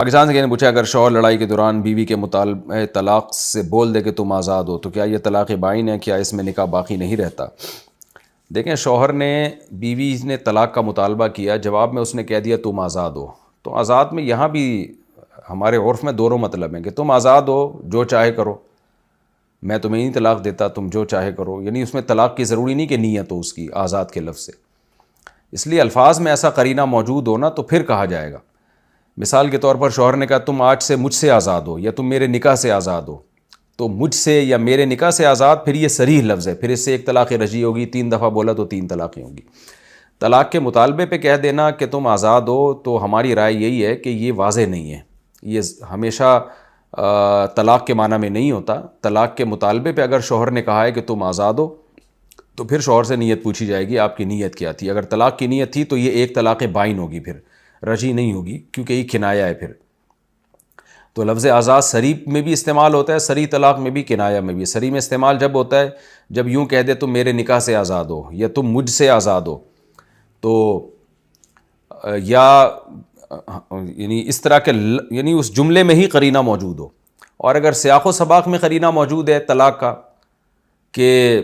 پاکستان سے کسی نے پوچھا اگر شوہر لڑائی کے دوران بیوی کے مطالبہ طلاق سے بول دے کہ تم آزاد ہو تو کیا یہ طلاق بائن ہے؟ کیا اس میں نکاح باقی نہیں رہتا؟ دیکھیں، شوہر نے بیوی نے طلاق کا مطالبہ کیا، جواب میں اس نے کہہ دیا تم آزاد ہو، تو آزاد میں یہاں بھی ہمارے عرف میں دونوں مطلب ہیں کہ تم آزاد ہو، جو چاہے کرو، میں تمہیں نہیں طلاق دیتا، تم جو چاہے کرو، یعنی اس میں طلاق کی ضروری نہیں کہ نیت ہو اس کی آزاد کے لفظ سے، اس لیے الفاظ میں ایسا قرینہ موجود ہونا تو پھر کہا جائے گا۔ مثال کے طور پر شوہر نے کہا تم آج سے مجھ سے آزاد ہو یا تم میرے نکاح سے آزاد ہو، تو مجھ سے یا میرے نکاح سے آزاد پھر یہ صریح لفظ ہے، پھر اس سے ایک طلاق رجعی ہوگی، 3 دفعہ بولا تو 3 طلاقیں ہوگی۔ طلاق کے مطالبے پہ کہہ دینا کہ تم آزاد ہو تو ہماری رائے یہی ہے کہ یہ واضح نہیں ہے، یہ ہمیشہ طلاق کے معنی میں نہیں ہوتا۔ طلاق کے مطالبے پہ اگر شوہر نے کہا ہے کہ تم آزاد ہو تو پھر شوہر سے نیت پوچھی جائے گی، آپ کی نیت کیا تھی؟ اگر طلاق کی نیت تھی تو یہ ایک طلاق بائن ہوگی، پھر رجعی نہیں ہوگی، کیونکہ یہ کنایہ ہے۔ پھر تو لفظ آزاد صریح میں بھی استعمال ہوتا ہے، صریح طلاق میں بھی، کنایہ میں بھی۔ صریح میں استعمال جب ہوتا ہے جب یوں کہہ دے تم میرے نکاح سے آزاد ہو یا تم مجھ سے آزاد ہو، تو یا یعنی اس طرح کے یعنی اس جملے میں ہی قرینہ موجود ہو۔ اور اگر سیاق و سباق میں قرینہ موجود ہے طلاق کا کہ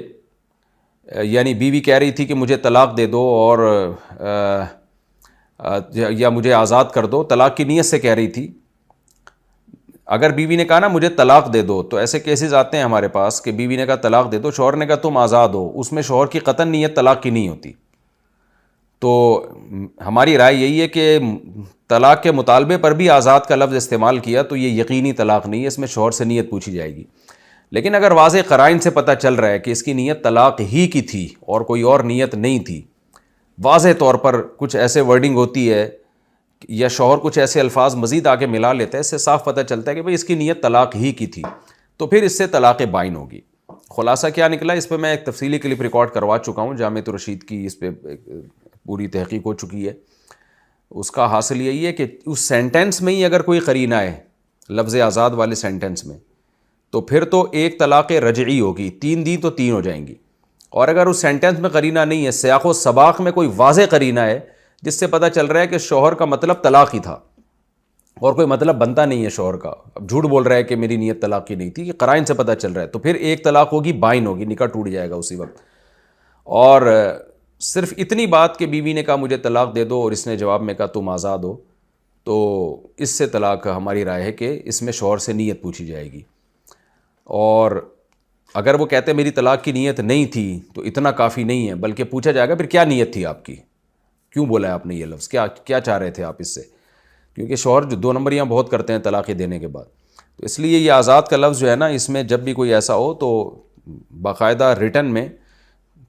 یعنی بیوی کہہ رہی تھی کہ مجھے طلاق دے دو اور یا مجھے آزاد کر دو، طلاق کی نیت سے کہہ رہی تھی، اگر بیوی نے کہا نا مجھے طلاق دے دو، تو ایسے کیسز آتے ہیں ہمارے پاس کہ بیوی نے کہا طلاق دے دو، شوہر نے کہا تم آزاد ہو، اس میں شوہر کی قطعاً نیت طلاق کی نہیں ہوتی۔ تو ہماری رائے یہی ہے کہ طلاق کے مطالبے پر بھی آزاد کا لفظ استعمال کیا تو یہ یقینی طلاق نہیں ہے، اس میں شوہر سے نیت پوچھی جائے گی۔ لیکن اگر واضح قرائن سے پتہ چل رہا ہے کہ اس کی نیت طلاق ہی کی تھی اور کوئی اور نیت نہیں تھی، واضح طور پر کچھ ایسے ورڈنگ ہوتی ہے یا شوہر کچھ ایسے الفاظ مزید آگے ملا لیتا ہے، اس سے صاف پتہ چلتا ہے کہ بھئی اس کی نیت طلاق ہی کی تھی، تو پھر اس سے طلاق بائن ہوگی۔ خلاصہ کیا نکلا؟ اس پہ میں ایک تفصیلی کلپ ریکارڈ کروا چکا ہوں، جامعۃ الرشید کی اس پہ پوری تحقیق ہو چکی ہے۔ اس کا حاصل یہی ہے کہ اس سینٹنس میں ہی اگر کوئی قرینہ ہے لفظ آزاد والے سینٹنس میں، تو پھر تو ایک طلاق رجعی ہوگی، 3 دی تو 3 ہو جائیں گی۔ اور اگر اس سینٹنس میں قرینہ نہیں ہے، سیاق و سباق میں کوئی واضح قرینہ ہے جس سے پتہ چل رہا ہے کہ شوہر کا مطلب طلاق ہی تھا اور کوئی مطلب بنتا نہیں ہے شوہر کا، اب جھوٹ بول رہا ہے کہ میری نیت طلاق کی نہیں تھی، کہ قرائن سے پتہ چل رہا ہے، تو پھر ایک طلاق ہوگی، بائن ہوگی، نکاح ٹوٹ جائے گا اسی وقت۔ اور صرف اتنی بات کہ بیوی نے کہا مجھے طلاق دے دو اور اس نے جواب میں کہا تم آزاد ہو، تو اس سے طلاق ہماری رائے ہے کہ اس میں شوہر سے نیت پوچھی جائے گی۔ اور اگر وہ کہتے میری طلاق کی نیت نہیں تھی تو اتنا کافی نہیں ہے، بلکہ پوچھا جائے گا پھر کیا نیت تھی آپ کی، کیوں بولا ہے آپ نے یہ لفظ، کیا چاہ رہے تھے آپ اس سے؟ کیونکہ شوہر جو 2 نمبریاں بہت کرتے ہیں طلاق دینے کے بعد، تو اس لیے یہ آزاد کا لفظ جو ہے نا، اس میں جب بھی کوئی ایسا ہو تو باقاعدہ ریٹن میں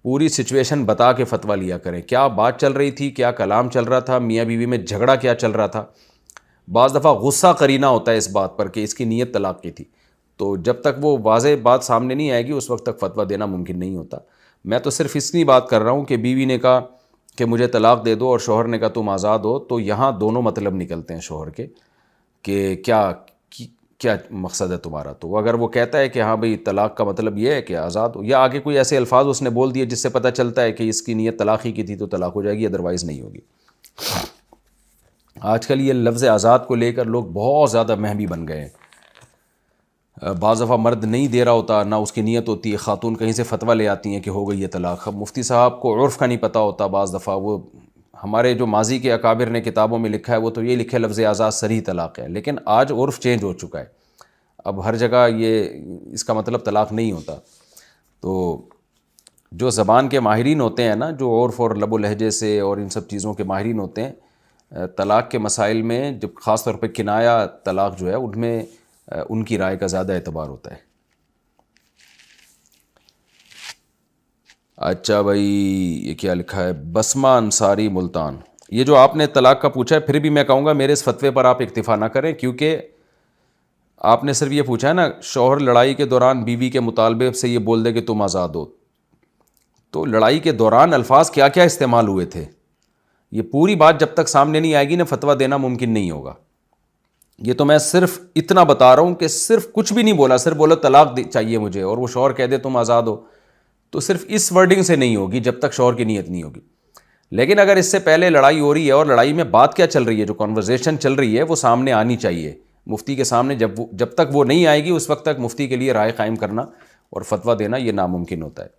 پوری سچویشن بتا کے فتویٰ لیا کریں، کیا بات چل رہی تھی، کیا کلام چل رہا تھا، میاں بیوی میں جھگڑا کیا چل رہا تھا۔ بعض دفعہ غصہ قرینہ ہوتا ہے اس بات پر کہ اس کی نیت طلاق کی تھی، تو جب تک وہ واضح بات سامنے نہیں آئے گی اس وقت تک فتویٰ دینا ممکن نہیں ہوتا۔ میں تو صرف اتنی بات کر رہا ہوں کہ بیوی نے کہا کہ مجھے طلاق دے دو اور شوہر نے کہا تم آزاد ہو، تو یہاں دونوں مطلب نکلتے ہیں شوہر کے کہ کیا مقصد ہے تمہارا۔ تو اگر وہ کہتا ہے کہ ہاں بھئی طلاق کا مطلب یہ ہے کہ آزاد ہو، یا آگے کوئی ایسے الفاظ اس نے بول دیے جس سے پتہ چلتا ہے کہ اس کی نیت طلاق ہی کی تھی، تو طلاق ہو جائے گی، ادروائز نہیں ہوگی۔ آج کل یہ لفظ آزاد کو لے کر لوگ بہت زیادہ مہمی بن گئے ہیں۔ بعض دفعہ مرد نہیں دے رہا ہوتا، نہ اس کی نیت ہوتی ہے، خاتون کہیں سے فتویٰ لے آتی ہیں کہ ہو گئی یہ طلاق۔ اب مفتی صاحب کو عرف کا نہیں پتہ ہوتا، بعض دفعہ وہ ہمارے جو ماضی کے اکابر نے کتابوں میں لکھا ہے وہ تو یہ لکھے لفظ آزاد صریح طلاق ہے، لیکن آج عرف چینج ہو چکا ہے، اب ہر جگہ یہ اس کا مطلب طلاق نہیں ہوتا۔ تو جو زبان کے ماہرین ہوتے ہیں نا، جو عرف اور لب و لہجے سے اور ان سب چیزوں کے ماہرین ہوتے ہیں، طلاق کے مسائل میں جب خاص طور پہ کنایہ طلاق جو ہے ان میں ان کی رائے کا زیادہ اعتبار ہوتا ہے۔ اچھا بھائی، یہ کیا لکھا ہے؟ بسمہ انصاری ملتان، یہ جو آپ نے طلاق کا پوچھا ہے، پھر بھی میں کہوں گا میرے اس فتوے پر آپ اکتفا نہ کریں، کیونکہ آپ نے صرف یہ پوچھا ہے نا شوہر لڑائی کے دوران بیوی کے مطالبے سے یہ بول دے کہ تم آزاد ہو، تو لڑائی کے دوران الفاظ کیا کیا استعمال ہوئے تھے، یہ پوری بات جب تک سامنے نہیں آئے گی نا فتویٰ دینا ممکن نہیں ہوگا۔ یہ تو میں صرف اتنا بتا رہا ہوں کہ صرف کچھ بھی نہیں بولا، صرف بولا طلاق چاہیے مجھے، اور وہ شوہر کہہ دے تم آزاد ہو، تو صرف اس ورڈنگ سے نہیں ہوگی جب تک شوہر کی نیت نہیں ہوگی۔ لیکن اگر اس سے پہلے لڑائی ہو رہی ہے اور لڑائی میں بات کیا چل رہی ہے، جو کنورزیشن چل رہی ہے وہ سامنے آنی چاہیے مفتی کے سامنے. جب تک وہ نہیں آئے گی اس وقت تک مفتی کے لیے رائے قائم کرنا اور فتویٰ دینا یہ ناممکن ہوتا ہے.